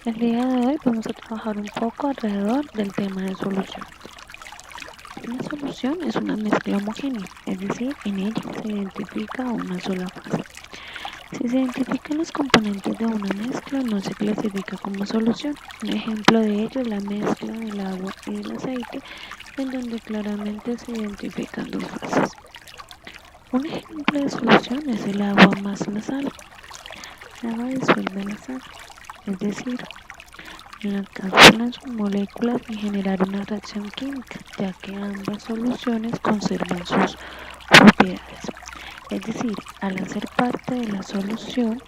El día de hoy vamos a trabajar un poco alrededor del tema de solución. Una solución es una mezcla homogénea, es decir, en ella se identifica una sola fase. Si se identifican los componentes de una mezcla, no se clasifica como solución. Un ejemplo de ello es la mezcla del agua y del aceite, en donde claramente se identifican dos fases. Un ejemplo de solución es el agua más la sal. El agua disuelve la sal, es decir, encapsulan sus moléculas y generar una reacción química, ya que ambas soluciones conservan sus propiedades. Es decir, al hacer parte de la solución,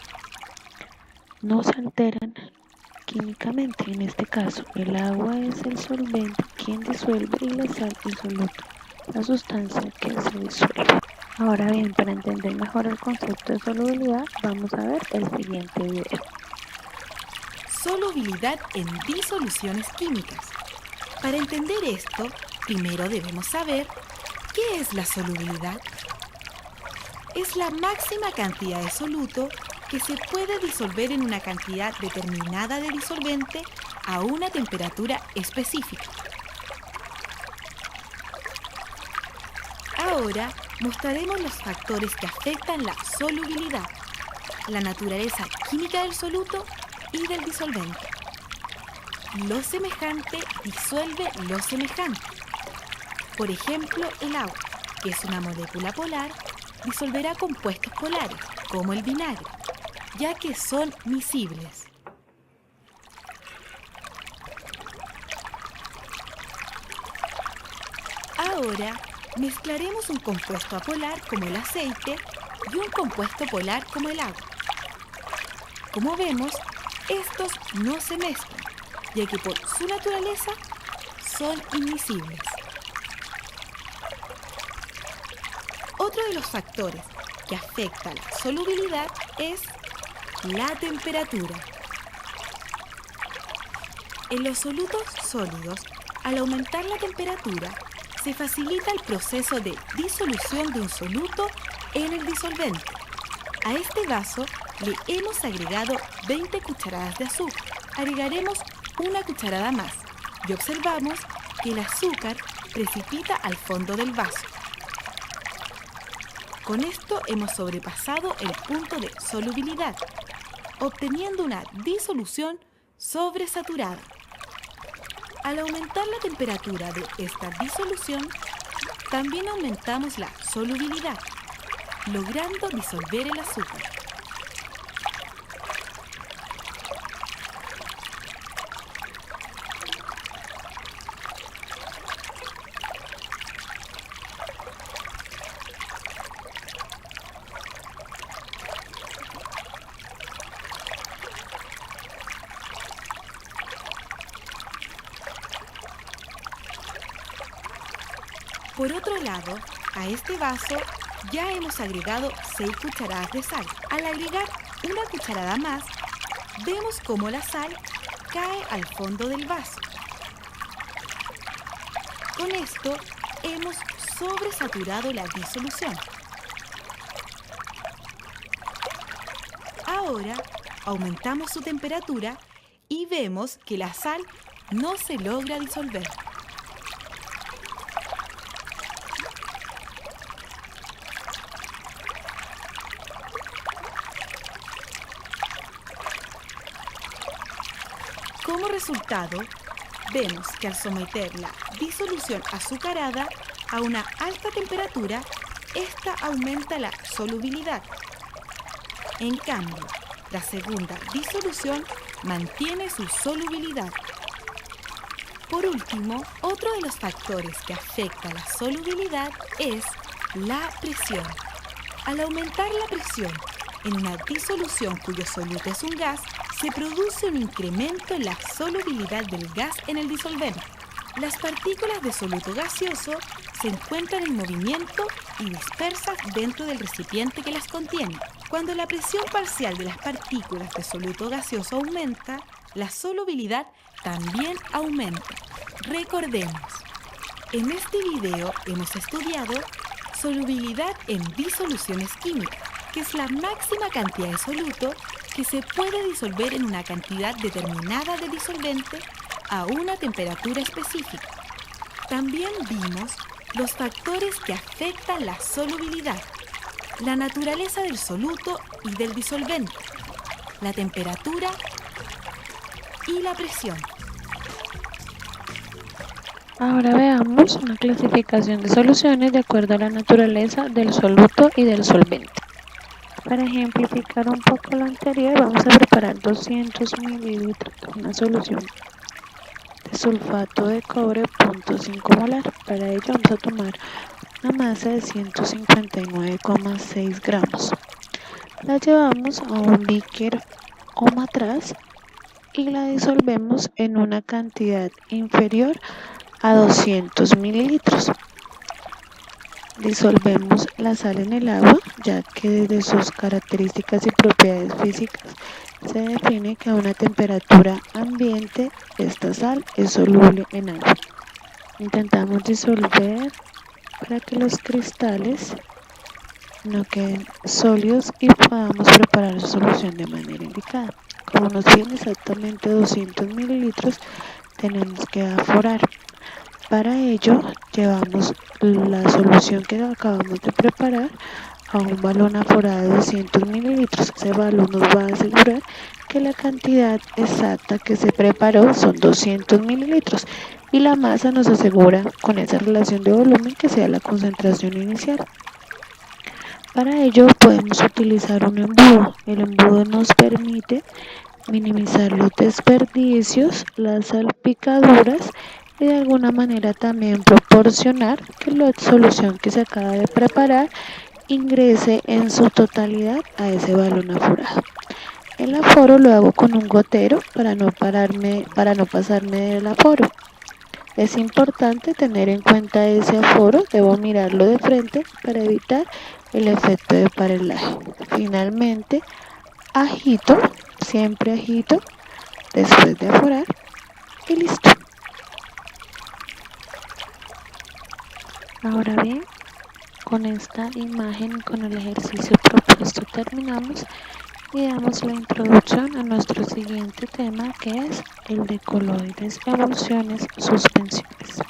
no se alteran químicamente. En este caso, el agua es el solvente quien disuelve y la sal el soluto, la sustancia que se disuelve. Ahora bien, para entender mejor el concepto de solubilidad, vamos a ver el siguiente video. Solubilidad en disoluciones químicas. Para entender esto, primero debemos saber qué es la solubilidad. Es la máxima cantidad de soluto que se puede disolver en una cantidad determinada de disolvente a una temperatura específica. Ahora mostraremos los factores que afectan la solubilidad, la naturaleza química del soluto y del disolvente. Lo semejante disuelve lo semejante. Por ejemplo, el agua, que es una molécula polar, disolverá compuestos polares, como el vinagre, ya que son miscibles. Ahora, mezclaremos un compuesto apolar como el aceite y un compuesto polar como el agua. Como vemos, estos no se mezclan, ya que por su naturaleza son inmiscibles. Otro de los factores que afecta la solubilidad es la temperatura. En los solutos sólidos, al aumentar la temperatura, se facilita el proceso de disolución de un soluto en el disolvente. A este vaso le hemos agregado 20 cucharadas de azúcar. Agregaremos una cucharada más y observamos que el azúcar precipita al fondo del vaso. Con esto hemos sobrepasado el punto de solubilidad, obteniendo una disolución sobresaturada. Al aumentar la temperatura de esta disolución, también aumentamos la solubilidad, logrando disolver el azúcar. Por otro lado, a este vaso ya hemos agregado 6 cucharadas de sal. Al agregar una cucharada más, vemos cómo la sal cae al fondo del vaso. Con esto hemos sobresaturado la disolución. Ahora aumentamos su temperatura y vemos que la sal no se logra disolver. Como resultado, vemos que al someter la disolución azucarada a una alta temperatura, esta aumenta la solubilidad. En cambio, la segunda disolución mantiene su solubilidad. Por último, otro de los factores que afecta la solubilidad es la presión. Al aumentar la presión en una disolución cuyo soluto es un gas, se produce un incremento en la solubilidad del gas en el disolvente. Las partículas de soluto gaseoso se encuentran en movimiento y dispersas dentro del recipiente que las contiene. Cuando la presión parcial de las partículas de soluto gaseoso aumenta, la solubilidad también aumenta. Recordemos, en este video hemos estudiado solubilidad en disoluciones químicas, que es la máxima cantidad de soluto que que se puede disolver en una cantidad determinada de disolvente a una temperatura específica. También vimos los factores que afectan la solubilidad, la naturaleza del soluto y del disolvente, la temperatura y la presión. Ahora veamos una clasificación de soluciones de acuerdo a la naturaleza del soluto y del solvente. Para ejemplificar un poco lo anterior, vamos a preparar 200 mililitros de una solución de sulfato de cobre 0.5 molar. Para ello vamos a tomar una masa de 159,6 gramos. La llevamos a un beaker o matraz y la disolvemos en una cantidad inferior a 200 mililitros. Disolvemos la sal en el agua, ya que desde sus características y propiedades físicas se define que a una temperatura ambiente esta sal es soluble en agua. Intentamos disolver para que los cristales no queden sólidos y podamos preparar su solución de manera indicada. Como nos piden exactamente 200 mililitros, tenemos que aforar. Para ello, llevamos la solución que acabamos de preparar a un balón aforado de 200 mililitros. Ese balón nos va a asegurar que la cantidad exacta que se preparó son 200 mililitros y la masa nos asegura con esa relación de volumen que sea la concentración inicial. Para ello podemos utilizar un embudo. El embudo nos permite minimizar los desperdicios, las salpicaduras y de alguna manera también proporcionar que la solución que se acaba de preparar ingrese en su totalidad a ese balón aforado. El aforo lo hago con un gotero para no pasarme del aforo. Es importante tener en cuenta ese aforo, debo mirarlo de frente para evitar el efecto de parelaje. Finalmente, agito, siempre agito después de aforar y listo. Ahora bien, con esta imagen y con el ejercicio propuesto terminamos y damos la introducción a nuestro siguiente tema, que es el de coloides, emulsiones, suspensiones.